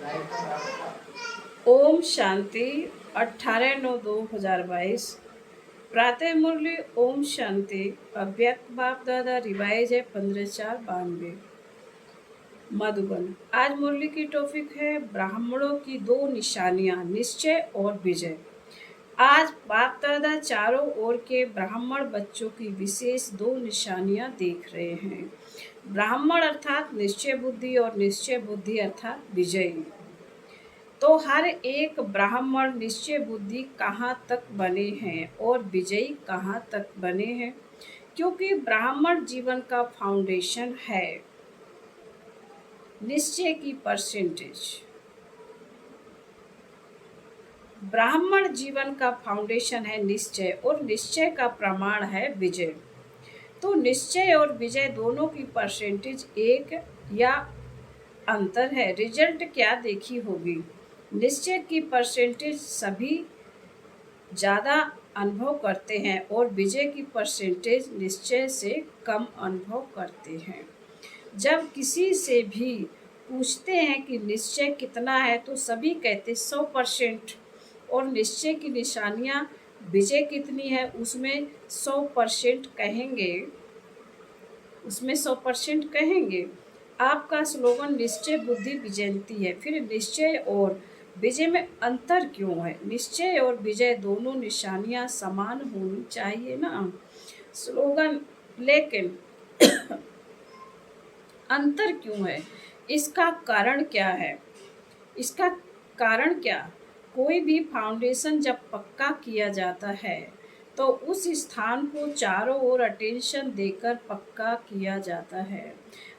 ओम शांति 18/9/2022 प्रातः मुरली ओम शांति अव्यक्त बाप दादा रिवाइज है 15/4/92 मधुबन। आज मुरली की टॉपिक है ब्राह्मणों की दो निशानियां, निश्चय और विजय। आज बाप दादा चारों ओर के ब्राह्मण बच्चों की विशेष दो निशानियां देख रहे हैं। ब्राह्मण अर्थात निश्चय बुद्धि और निश्चय बुद्धि अर्थात विजयी। तो हर एक ब्राह्मण निश्चय बुद्धि कहाँ तक बने हैं और विजयी कहाँ तक बने हैं, क्योंकि ब्राह्मण जीवन का फाउंडेशन है निश्चय की परसेंटेज। ब्राह्मण जीवन का फाउंडेशन है निश्चय और निश्चय का प्रमाण है विजय। तो निश्चय और विजय दोनों की परसेंटेज एक या अंतर है। रिजल्ट क्या देखी होगी। निश्चय की परसेंटेज सभी ज़्यादा अनुभव करते हैं और विजय की परसेंटेज निश्चय से कम अनुभव करते हैं। जब किसी से भी पूछते हैं कि निश्चय कितना है तो सभी कहते 100%, और निश्चय की निशानियां विजय कितनी है उसमें 100% कहेंगे, उसमें 100% कहेंगे। आपका स्लोगन निश्चय बुद्धि विजयंती है। फिर निश्चय और विजय में अंतर क्यों है। निश्चय और विजय दोनों निशानियां समान होनी चाहिए ना स्लोगन, लेकिन अंतर क्यों है, इसका कारण क्या है। इसका कारण क्या, कोई भी फाउंडेशन जब पक्का किया जाता है तो उस स्थान को चारों ओर अटेंशन देकर पक्का किया जाता है।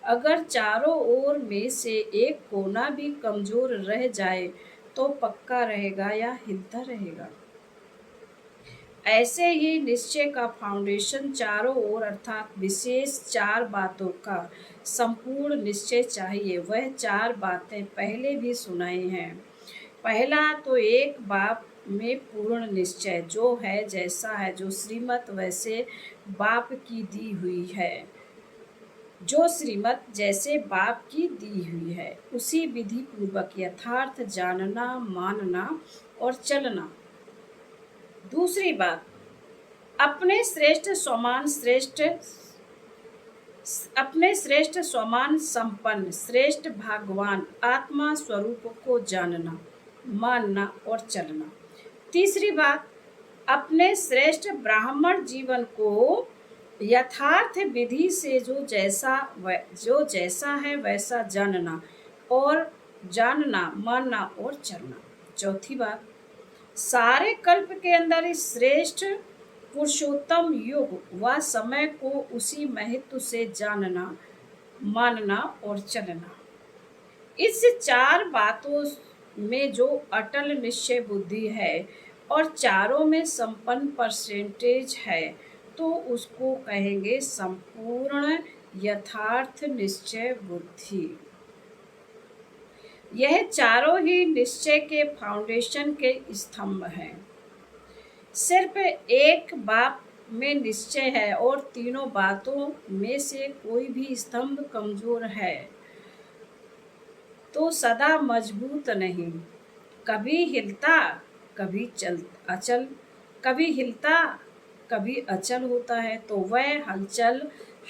अगर चारों ओर में से एक कोना भी कमजोर रह जाए तो पक्का रहेगा या हिलता रहेगा। ऐसे ही निश्चय का फाउंडेशन चारों ओर अर्थात विशेष चार बातों का संपूर्ण निश्चय चाहिए। वह चार बातें पहले भी सुनाई हैं। पहला तो एक बाप में पूर्ण निश्चय, जो है जैसा है, जो श्रीमत वैसे बाप की दी हुई है, जो श्रीमत जैसे बाप की दी हुई है उसी विधि पूर्वक यथार्थ जानना, मानना और चलना। दूसरी बात, अपने श्रेष्ठ स्वमान संपन्न श्रेष्ठ भगवान आत्मा स्वरूप को जानना, मानना और चलना। तीसरी बात, अपने श्रेष्ठ ब्राह्मण जीवन को यथार्थ विधि से जो जैसा है वैसा जानना, मानना और चलना। चौथी बात, सारे कल्प के अंदर इस श्रेष्ठ पुरुषोत्तम युग व समय को उसी महत्व से जानना, मानना और चलना। इस चार बातों में जो अटल निश्चय बुद्धि है और चारों में संपन्न परसेंटेज है तो उसको कहेंगे संपूर्ण यथार्थ निश्चय बुद्धि। यह चारों ही निश्चय के फाउंडेशन के स्तंभ हैं। सिर्फ एक बात में निश्चय है और तीनों बातों में से कोई भी स्तंभ कमजोर है तो सदा मजबूत नहीं, कभी हिलता कभी अचल, कभी हिलता कभी अचल होता है। तो वह हलचल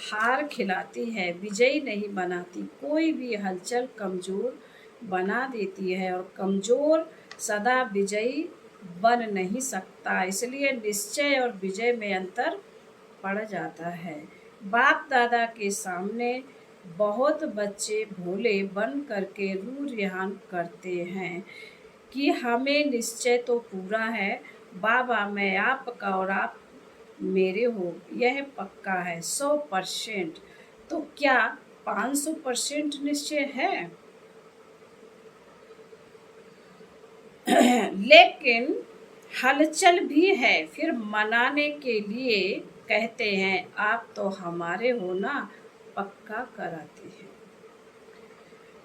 हार खिलाती है, विजयी नहीं बनाती। कोई भी हलचल कमजोर बना देती है और कमजोर सदा विजयी बन नहीं सकता। इसलिए निश्चय और विजय में अंतर पड़ जाता है। बाप दादा के सामने बहुत बच्चे भोले बन करके रूह रिहान करते हैं कि हमें निश्चय तो पूरा है, बाबा मैं आपका और आप मेरे हो, यह पक्का है 100%। तो क्या 500% निश्चय है? लेकिन हलचल भी है। फिर मनाने के लिए कहते हैं आप तो हमारे हो ना, पक्का कराते हैं।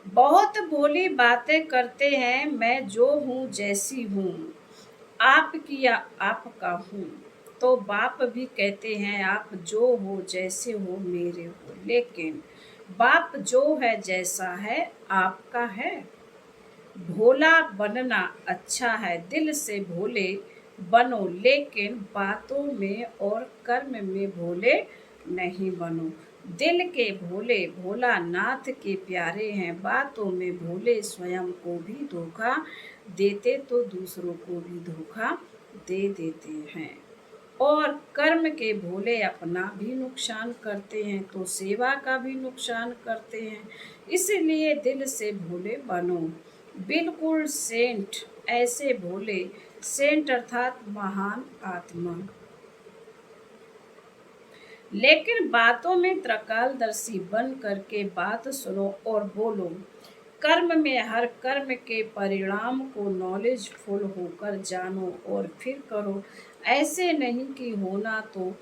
बहुत भोली बातें करते हैं, मैं जो हूँ जैसी हूँ आपकी या आपका हूँ। तो बाप भी कहते हैं आप जो हो जैसे हो मेरे हो। लेकिन बाप जो है जैसा है आपका है। भोला बनना अच्छा है, दिल से भोले बनो, लेकिन बातों में और कर्म में भोले नहीं बनो। दिल के भोले भोलानाथ के प्यारे हैं, बातों में भोले स्वयं को भी धोखा देते तो दूसरों को भी धोखा दे देते हैं। और कर्म के भोले अपना भी नुकसान करते हैं तो सेवा का भी नुकसान करते हैं। इसलिए दिल से भोले बनो, बिल्कुल सेंट ऐसे भोले, सेंट अर्थात महान आत्मा। लेकिन बातों में त्रिकालदर्शी बन करके बात सुनो और बोलो। कर्म में हर कर्म के परिणाम को नॉलेजफुल होकर जानो और फिर करो। ऐसे नहीं कि होना तो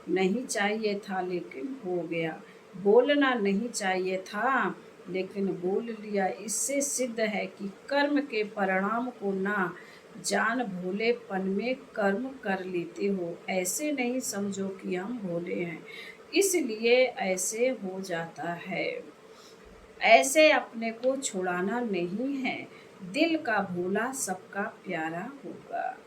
नहीं चाहिए था लेकिन हो गया, बोलना नहीं चाहिए था लेकिन बोल लिया। इससे सिद्ध है कि कर्म के परिणाम को ना जान भोलेपन में कर्म कर लेते हो। ऐसे नहीं समझो कि हम भोले हैं इसलिए ऐसे हो जाता है। ऐसे अपने को छुड़ाना नहीं है, दिल का भोला सबका प्यारा होगा।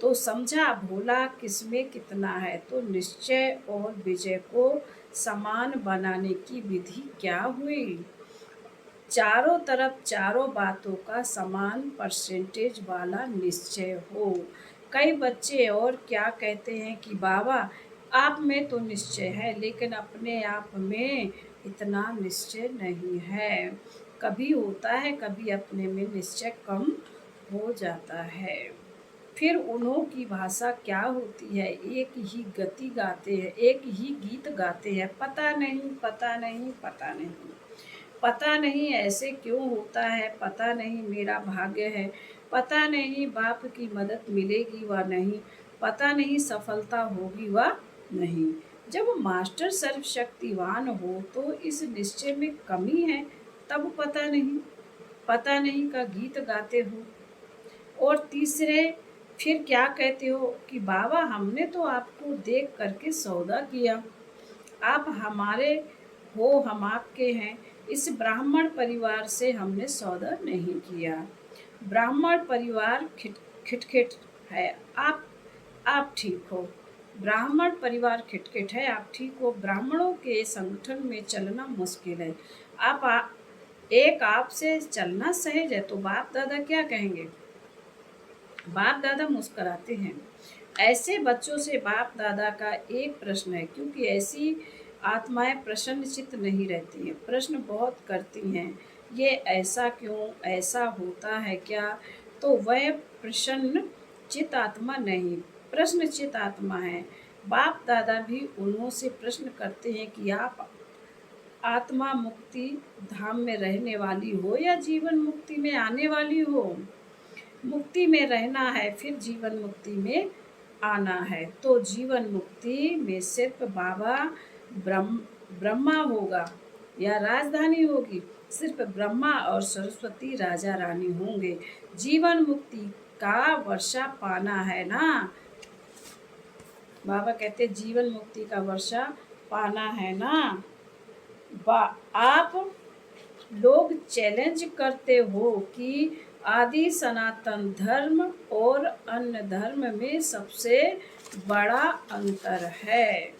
तो समझा भोला किसमें कितना है। तो निश्चय और विजय को समान बनाने की विधि क्या हुई। चारों तरफ चारों बातों का समान परसेंटेज वाला निश्चय हो। कई बच्चे और क्या कहते हैं कि बाबा आप में तो निश्चय है लेकिन अपने आप में इतना निश्चय नहीं है। कभी होता है, कभी अपने में निश्चय कम हो जाता है। फिर उन्हों की भाषा क्या होती है, एक ही गति गाते हैं, एक ही गीत गाते हैं। पता नहीं, पता नहीं, पता नहीं, पता नहीं ऐसे क्यों होता है, पता नहीं मेरा भाग्य है, पता नहीं बाप की मदद मिलेगी व नहीं, पता नहीं सफलता होगी व नहीं। जब मास्टर सर्वशक्तिवान हो तो इस निश्चय में कमी है, तब पता नहीं का गीत गाते हो। और तीसरे फिर क्या कहते हो कि बाबा हमने तो आपको देख करके सौदा किया, आप हमारे हो हम आपके हैं। इस ब्राह्मण परिवार से हमने सौदा नहीं किया। ब्राह्मण परिवार खिटखिट है, आप ठीक हो। ब्राह्मण परिवार खिटखिट है, आप ठीक हो। ब्राह्मणों के संगठन में चलना मुश्किल है, एक आपसे चलना सहज है। तो बाप दादा क्या कहेंगे। बाप दादा मुस्कुराते हैं। ऐसे बच्चों से बाप दादा का एक प्रश्न है, क्योंकि ऐसी आत्माएं प्रसन्नचित्त नहीं रहती हैं, प्रश्न बहुत करती हैं। ये ऐसा क्यों, ऐसा होता है क्या। तो वह प्रसन्न चित्त आत्मा नहीं, प्रश्नचित्त आत्मा है। बाप दादा भी उन्हों से प्रश्न करते हैं कि आप आत्मा मुक्ति धाम में रहने वाली हो या जीवन मुक्ति में आने वाली हो। मुक्ति में रहना है फिर जीवन मुक्ति में आना है। तो जीवन मुक्ति में सिर्फ बाबा ब्रह्मा होगा या राजधानी होगी, सिर्फ ब्रह्मा और सरस्वती राजा रानी होंगे। जीवन मुक्ति का वर्षा पाना है ना, बाबा कहते जीवन मुक्ति का वर्षा पाना है ना। आप लोग चैलेंज करते हो कि आदि सनातन धर्म और अन्य धर्म में सबसे बड़ा अंतर है।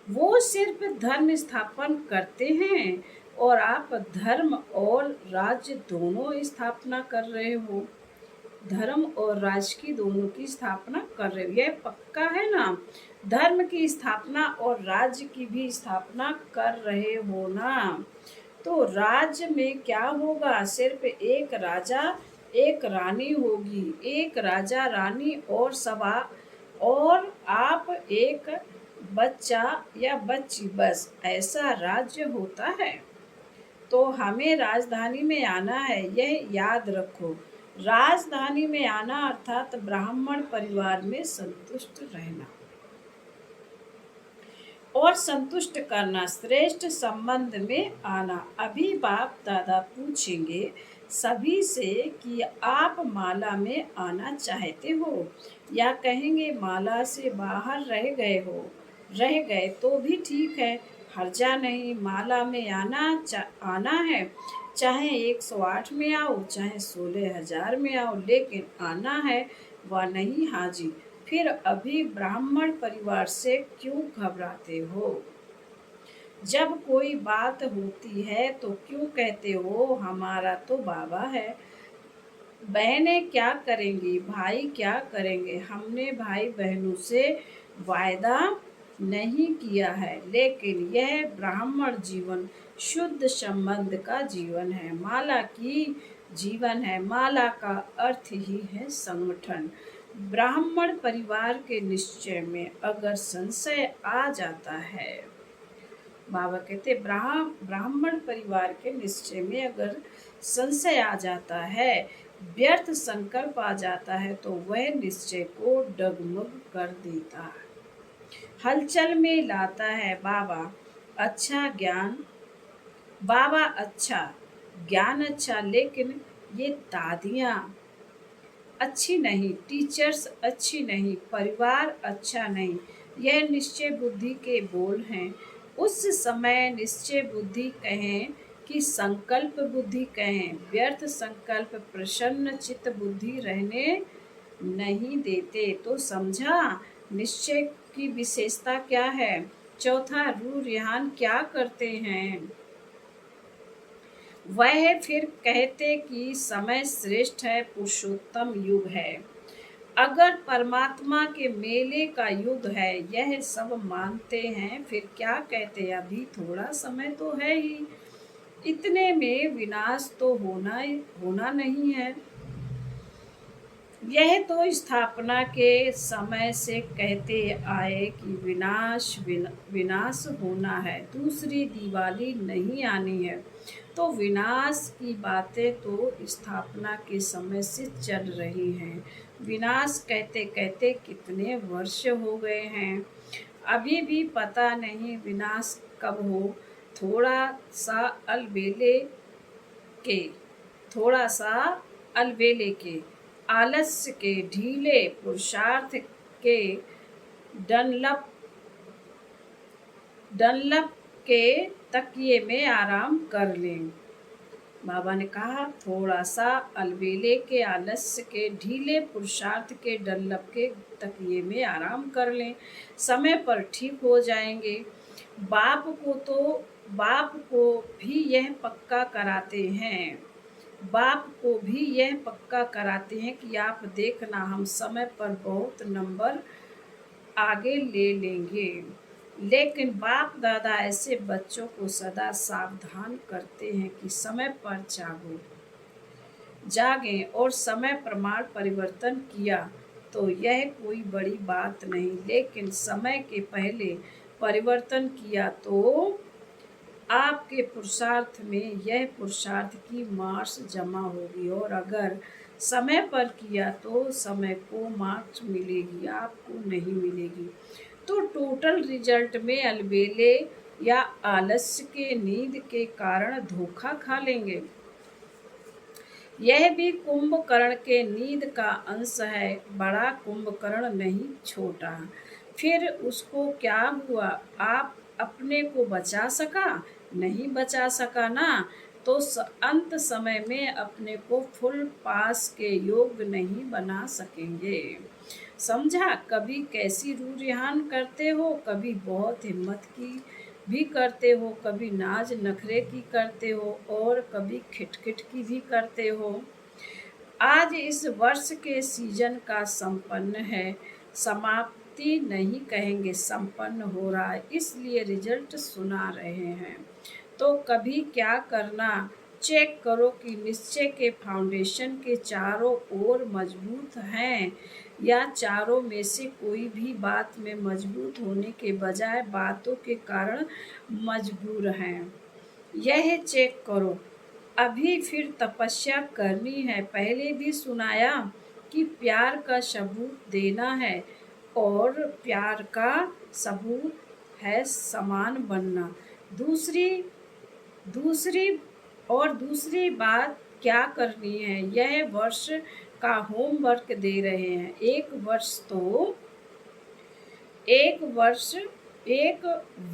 वो सिर्फ धर्म स्थापन करते हैं और आप धर्म और राज्य दोनों स्थापना कर रहे हो। धर्म और राज्य की दोनों की स्थापना कर रहे हो, यह पक्का है ना। धर्म की स्थापना और राज्य की भी स्थापना कर रहे हो ना। तो राज्य में क्या होगा, सिर्फ एक राजा एक रानी होगी, एक राजा रानी और सभा, और आप एक बच्चा या बच्ची, बस ऐसा राज्य होता है। तो हमें राजधानी में आना है, यह याद रखो। राजधानी में आना अर्थात ब्राह्मण परिवार में संतुष्ट रहना और संतुष्ट करना, श्रेष्ठ संबंध में आना। अभी बाप दादा पूछेंगे सभी से कि आप माला में आना चाहते हो या कहेंगे माला से बाहर रह गए तो भी ठीक है, हर्जा नहीं। माला में आना है चाहे 108 में आओ, चाहे 16,000 में आओ, लेकिन आना है व नहीं हाजी। फिर अभी ब्राह्मण परिवार से क्यों घबराते हो? जब कोई बात होती है तो क्यों कहते हो हमारा तो बाबा है? बहनें क्या करेंगी, भाई क्या करेंगे? हमने भाई बहनों से वायदा नहीं किया है, लेकिन यह ब्राह्मण जीवन शुद्ध संबंध का जीवन है, माला की जीवन है। माला का अर्थ ही है संगठन। ब्राह्मण परिवार के निश्चय में अगर संशय आ जाता है, बाबा कहते ब्राह्मण परिवार के निश्चय में अगर संशय आ जाता है, व्यर्थ संकल्प आ जाता है, तो वह निश्चय को डगमग कर देता है, हलचल में लाता है। बाबा अच्छा ज्ञान अच्छा, लेकिन ये दादियाँ अच्छी नहीं, टीचर्स अच्छी नहीं, परिवार अच्छा नहीं। यह निश्चय बुद्धि के बोल हैं। उस समय निश्चय बुद्धि कहें कि संकल्प बुद्धि कहें, व्यर्थ संकल्प प्रसन्न चित्त बुद्धि रहने नहीं देते। तो समझा निश्चय की विशेषता क्या है? चौथा, रूरिहान क्या करते हैं? वह फिर कहते कि समय श्रेष्ठ है, पुरुषोत्तम युग है, अगर परमात्मा के मेले का युग है, यह सब मानते हैं। फिर क्या कहते? अभी थोड़ा समय तो है ही, इतने में विनाश तो होना नहीं है। यह तो स्थापना के समय से कहते आए कि विनाश होना है, दूसरी दिवाली नहीं आनी है। तो विनाश की बातें तो स्थापना के समय से चल रही हैं। विनाश कहते कहते कितने वर्ष हो गए हैं, अभी भी पता नहीं विनाश कब हो। थोड़ा सा के अलबेले के, आलस्य के, ढीले पुरुषार्थ के, डनलप के तकिए में आराम कर लें। बाबा ने कहा थोड़ा सा अलबेले के, आलस्य के, ढीले पुरुषार्थ के, डनलप के तकिए में आराम कर लें, समय पर ठीक हो जाएंगे। बाप को भी यह पक्का कराते हैं कि आप देखना, हम समय पर बहुत नंबर आगे ले लेंगे। लेकिन बाप दादा ऐसे बच्चों को सदा सावधान करते हैं कि समय पर जागें, और समय प्रमाण परिवर्तन किया तो यह कोई बड़ी बात नहीं, लेकिन समय के पहले परिवर्तन किया तो आपके पुरुषार्थ में यह पुरुषार्थ की मार्क्स जमा होगी, और अगर समय पर किया तो समय को मार्क्स मिलेगी, आपको नहीं मिलेगी। तो टोटल रिजल्ट में अलबेले या आलस्य के, नींद के कारण धोखा खा लेंगे। यह भी कुंभकर्ण के नींद का अंश है, बड़ा कुंभकर्ण नहीं, छोटा। फिर उसको क्या हुआ? आप अपने को बचा सका? नहीं बचा सका ना, तो अंत समय में अपने को फुल पास के योग्य नहीं बना सकेंगे। समझा? कभी कैसी रूरिहान करते हो, कभी बहुत हिम्मत की भी करते हो, कभी नाज नखरे की करते हो, और कभी खिटखिट की भी करते हो। आज इस वर्ष के सीजन का संपन्न है, समाप्ति नहीं कहेंगे, संपन्न हो रहा है, इसलिए रिजल्ट सुना रहे हैं। तो कभी क्या करना, चेक करो कि निश्चय के फाउंडेशन के चारों ओर मजबूत हैं, या चारों में से कोई भी बात में मजबूत होने के बजाय बातों के कारण मजबूर हैं। यह चेक करो। अभी फिर तपस्या करनी है। पहले भी सुनाया कि प्यार का सबूत देना है, और प्यार का सबूत है समान बनना। दूसरी बात क्या करनी है, यह वर्ष का होमवर्क दे रहे हैं। एक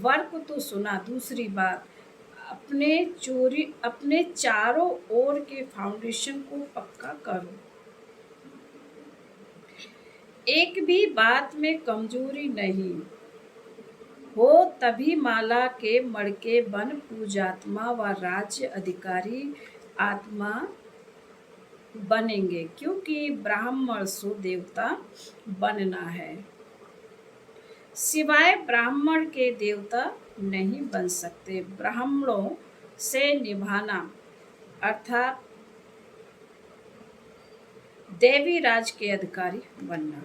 वर्क तो सुना। दूसरी बात, अपने चारों ओर के फाउंडेशन को पक्का करो। एक भी बात में कमजोरी नहीं हो तभी माला के मड़के बन पूजात्मा व राज्य अधिकारी आत्मा बनेंगे, क्योंकि ब्राह्मण सो देवता बनना है, सिवाय ब्राह्मण के देवता नहीं बन सकते। ब्राह्मणों से निभाना अर्थात देवी राज के अधिकारी बनना,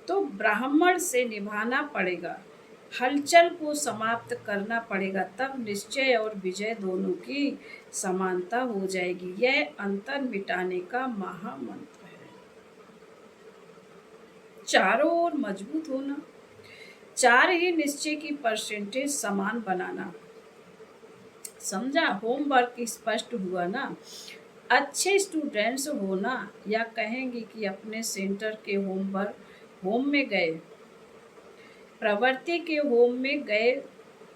तो ब्राह्मण से निभाना पड़ेगा, हलचल को समाप्त करना पड़ेगा, तब निश्चय और विजय दोनों की समानता हो जाएगी। यह अंतर मिटाने का महामंत्र है। चारों ओर मजबूत होना, चार ही निश्चय की परसेंटेज समान बनाना, समझा? होमवर्क स्पष्ट हुआ ना? अच्छे स्टूडेंट्स होना, या कहेंगे कि अपने सेंटर के होम में गए, प्रवृत्ति के होम में गए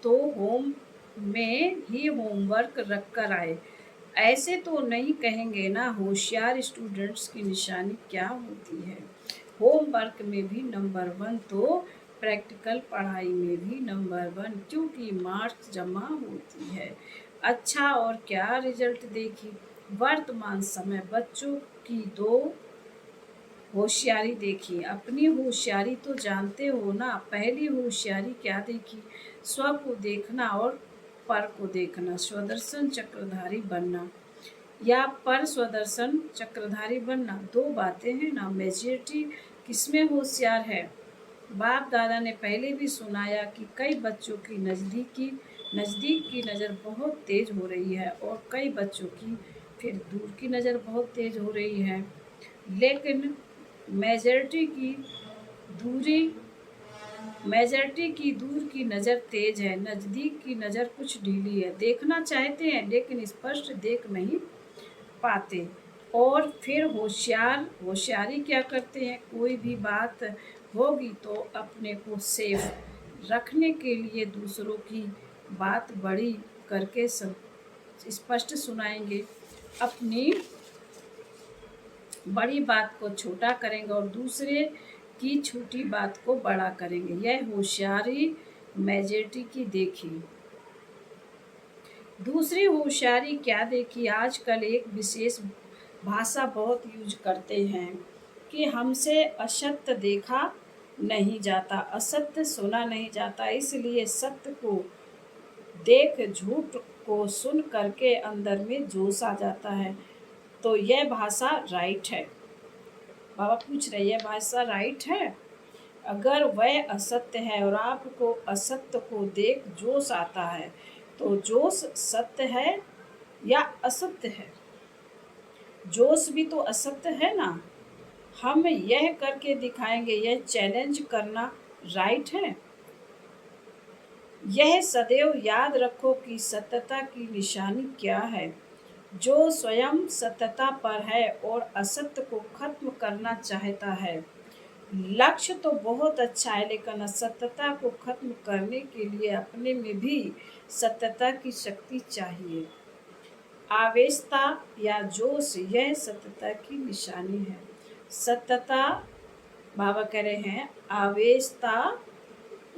तो होम में ही होमवर्क रख कर आए, ऐसे तो नहीं कहेंगे ना। होशियार स्टूडेंट्स की निशानी क्या होती है? होमवर्क में भी नंबर 1 तो प्रैक्टिकल पढ़ाई में भी नंबर 1, क्योंकि मार्क्स जमा होती है। अच्छा, और क्या रिजल्ट देखी? वर्तमान समय बच्चों की 2 होशियारी देखी। अपनी होशियारी तो जानते हो ना। पहली होशियारी क्या देखी? स्व को देखना और पर को देखना, स्वदर्शन चक्रधारी बनना या पर स्वदर्शन चक्रधारी बनना, 2 बातें हैं ना। मेजॉरिटी किसमें होशियार है? बाप दादा ने पहले भी सुनाया कि कई बच्चों की नज़दीक की नज़र बहुत तेज हो रही है और कई बच्चों की फिर दूर की नज़र बहुत तेज हो रही है, लेकिन मेजॉरिटी की दूर की नज़र तेज है, नज़दीक की नज़र कुछ ढीली है। देखना चाहते हैं लेकिन स्पष्ट देख नहीं पाते। और फिर होशियारी क्या करते हैं? कोई भी बात होगी तो अपने को सेफ रखने के लिए दूसरों की बात बड़ी करके स्पष्ट सुनाएंगे, अपनी बड़ी बात को छोटा करेंगे और दूसरे की छोटी बात को बड़ा करेंगे। यह होशियारी मेजॉरिटी की देखी। दूसरी होशियारी क्या देखी? आजकल एक विशेष भाषा बहुत यूज करते हैं कि हमसे असत्य देखा नहीं जाता, असत्य सुना नहीं जाता, इसलिए सत्य को देख झूठ को सुन करके अंदर में जोश आ जाता है। तो यह भाषा राइट है? बाबा पूछ रहे, यह भाषा राइट है? अगर वह असत्य है और आपको असत्य को देख जोश आता है, तो जोश सत्य है या असत्य है? जोश भी तो असत्य है ना। हम यह करके दिखाएंगे, यह चैलेंज करना राइट है? यह सदैव याद रखो कि सत्यता की निशानी क्या है। जो स्वयं सत्यता पर है और असत्य को खत्म करना चाहता है। लक्ष्य तो बहुत अच्छा है, लेकिन असत्यता को खत्म करने के लिए अपने में भी सत्यता की शक्ति चाहिए। आवेशता या जोश, यह सत्यता की निशानी है। सत्यता, बाबा कह रहे हैं, आवेशता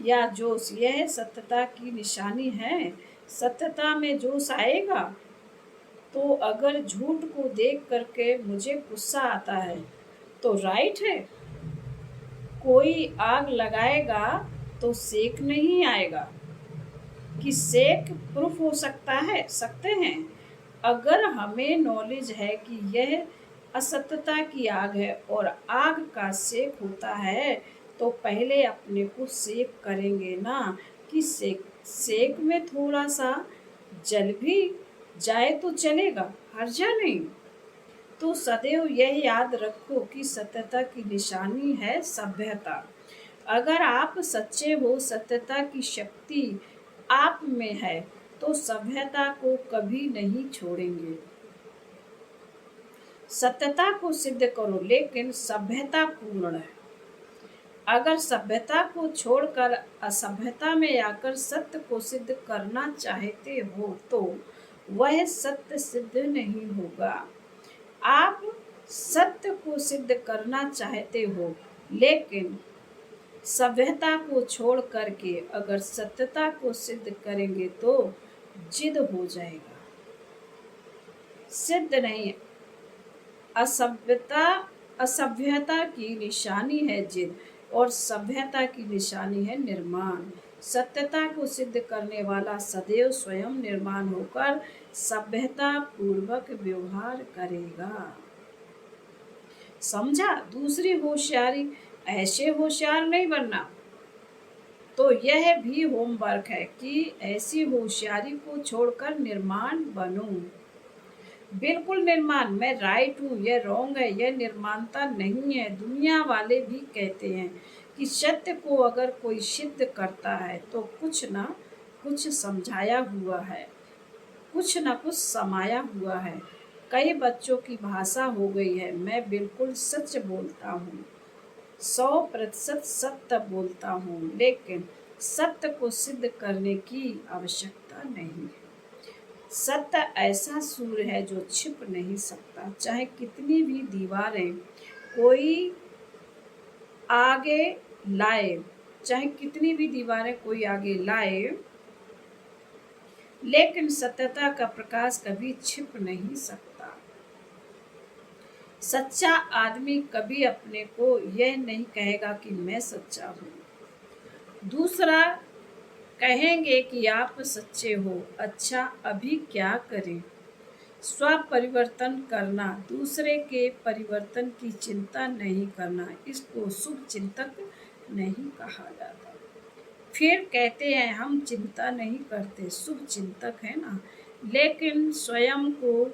या जोश, यह सत्यता की निशानी है। सत्यता में जोश आएगा तो अगर झूठ को देख करके मुझे गुस्सा आता है तो राइट है। कोई आग लगाएगा तो सेक नहीं आएगा, कि सेक प्रूफ हो सकते हैं। अगर हमें नॉलेज है कि यह असत्यता की आग है और आग का सेक होता है, तो पहले अपने को सेक करेंगे ना, कि सेक में थोड़ा सा जल भी जाए तो चलेगा, हर्जा नहीं। तो सदैव यह याद रखो कि सत्यता की निशानी है सभ्यता। अगर आप सच्चे हो, सत्यता की शक्ति आप में है, तो सभ्यता को कभी नहीं छोड़ेंगे। सत्यता को सिद्ध करो, लेकिन सभ्यता पूर्ण है। अगर सभ्यता को छोड़कर असभ्यता में आकर सत्य को सिद्ध करना चाहते हो तो वह सत्य सिद्ध नहीं होगा। आप सत्य को सिद्ध करना चाहते हो, लेकिन सभ्यता को छोड़ करके अगर सत्यता को सिद्ध करेंगे तो जिद हो जाएगा, सिद्ध नहीं। असभ्यता असभ्यता की निशानी है जिद, और सभ्यता की निशानी है निर्माण। सत्यता को सिद्ध करने वाला सदैव स्वयं निर्माण होकर सभ्यता पूर्वक व्यवहार करेगा। समझा? दूसरी होशियारी, ऐसे होशियार नहीं बनना। तो यह भी होमवर्क है कि ऐसी होशियारी को छोड़कर निर्माण बनूं। बिल्कुल निर्माण, मैं राइट हूँ, यह रॉन्ग है, यह निर्माणता नहीं है। दुनिया वाले भी कहते हैं कि सत्य को अगर कोई सिद्ध करता है तो कुछ ना कुछ समझाया हुआ है, कुछ ना कुछ समाया हुआ है। कई बच्चों की भाषा हो गई है, मैं बिल्कुल सच बोलता हूँ, 100% सत्य बोलता हूँ, लेकिन सत्य को सिद्ध करने की आवश्यकता नहीं है। सत्य ऐसा सूर्य है जो छिप नहीं सकता, चाहे कितनी भी दीवारें कोई आगे लाए, चाहे कितनी भी दीवारें कोई आगे लाए, लेकिन सत्यता का प्रकाश कभी छिप नहीं सकता। सच्चा आदमी कभी अपने को यह नहीं कहेगा कि मैं सच्चा हूँ। दूसरा कहेंगे कि आप सच्चे हो। अच्छा, अभी क्या करें? स्व परिवर्तन करना, दूसरे के परिवर्तन की चिंता नहीं करना, इसको शुभ चिंतक नहीं कहा जाता। फिर कहते हैं हम चिंता नहीं करते, शुभ चिंतक है ना, लेकिन स्वयं को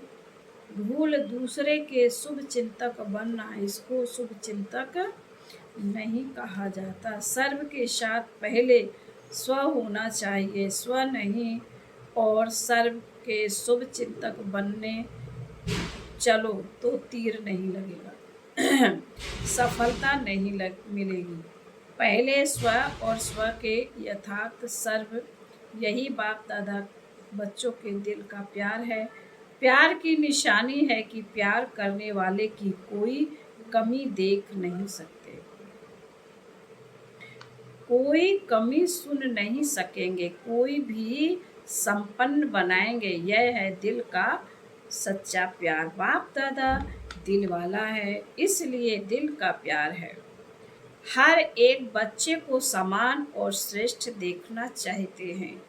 भूल दूसरे के शुभ चिंतक बनना, इसको शुभ चिंतक नहीं कहा जाता। सर्व के साथ पहले स्व होना चाहिए, स्व नहीं, और सर्व के शुभ चिंतक बनने चलो तो तीर नहीं लगेगा, सफलता नहीं मिलेगी। पहले स्व और स्व के यथार्थ सर्व, यही बाप दादा बच्चों के दिल का प्यार है। प्यार की निशानी है कि प्यार करने वाले की कोई कमी देख नहीं सकते, कोई कमी सुन नहीं सकेंगे, कोई भी संपन्न बनाएंगे। यह है दिल का सच्चा प्यार। बाप दादा दिल वाला है, इसलिए दिल का प्यार है। हर एक बच्चे को समान और श्रेष्ठ देखना चाहते हैं,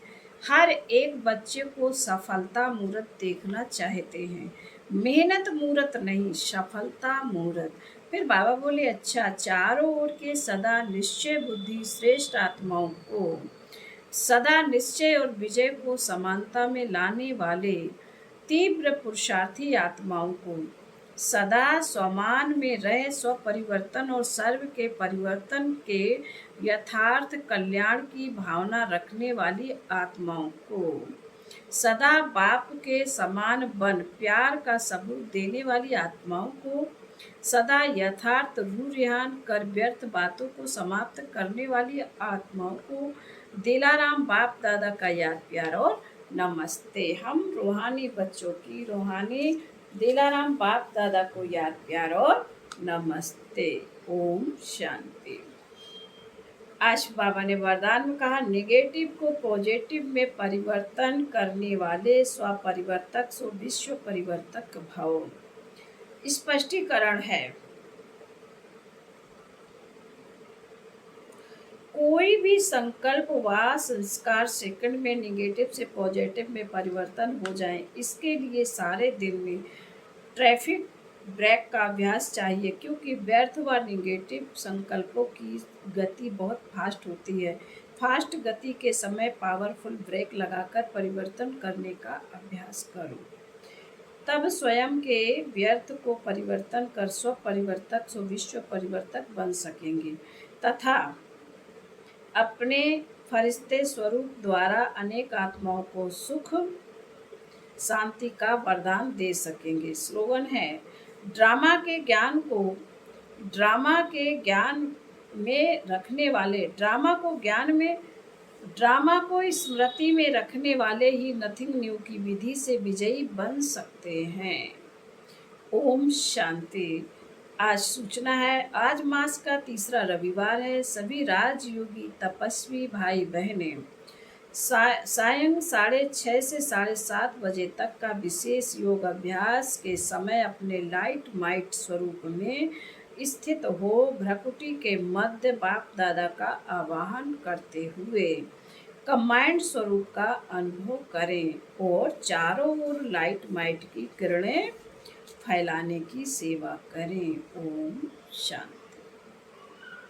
हर एक बच्चे को सफलता मूर्त देखना चाहते हैं, मेहनत मूर्त नहीं, सफलता मूर्त। फिर बाबा बोले, अच्छा, चारों ओर के सदा निश्चय बुद्धि श्रेष्ठ आत्माओं को, सदा निश्चय और विजय को समानता में लाने वाले तीव्र पुरुषार्थी आत्माओं को, सदा स्वमान में रह स्वपरिवर्तन और सर्व के परिवर्तन के यथार्थ कल्याण की भावना रखने वाली आत्माओं को, सदा बाप के समान बन प्यार का सबूत देने वाली आत्माओं को, सदा यथार्थ रूहान कर व्यर्थ बातों को समाप्त करने वाली आत्माओं को दिलाराम बाप दादा का याद प्यार और नमस्ते। हम रूहानी बच्चों की रूहानी दिलाराम बाप दादा को याद प्यार और नमस्ते। ओम शांति। आज बाबा ने वरदान में कहा, नेगेटिव को पॉजिटिव में परिवर्तन करने वाले स्वपरिवर्तक सो विश्व परिवर्तक भव। स्पष्टीकरण है, कोई भी संकल्प व संस्कार सेकंड में नेगेटिव से पॉजिटिव में परिवर्तन हो जाए, इसके लिए सारे दिन में ट्रैफिक ब्रेक का अभ्यास चाहिए, क्योंकि व्यर्थ व नेगेटिव संकल्पों की गति बहुत फास्ट होती है। फास्ट गति के समय पावरफुल ब्रेक लगाकर परिवर्तन करने का अभ्यास करो, तब स्वयं के व्यर्थ को परिवर्तन कर स्व परिवर्तक सो विश्व परिवर्तक बन सकेंगे तथा अपने फरिश्ते स्वरूप द्वारा अनेक आत्माओं को सुख शांति का वरदान दे सकेंगे। स्लोगन है, ड्रामा के ज्ञान में रखने वाले, ड्रामा को स्मृति में रखने वाले ही नथिंग न्यू की विधि से विजयी बन सकते हैं। ओम शांति। आज सूचना है, आज मास का तीसरा रविवार है। सभी राजयोगी तपस्वी भाई बहनें सायं 6:30 से 7:30 बजे तक का विशेष योग अभ्यास के समय अपने लाइट माइट स्वरूप में स्थित हो भ्रकुटी के मध्य बाप दादा का आवाहन करते हुए कमांड स्वरूप का अनुभव करें और चारों ओर लाइट माइट की किरणें फैलाने की सेवा करें। ओम शांति।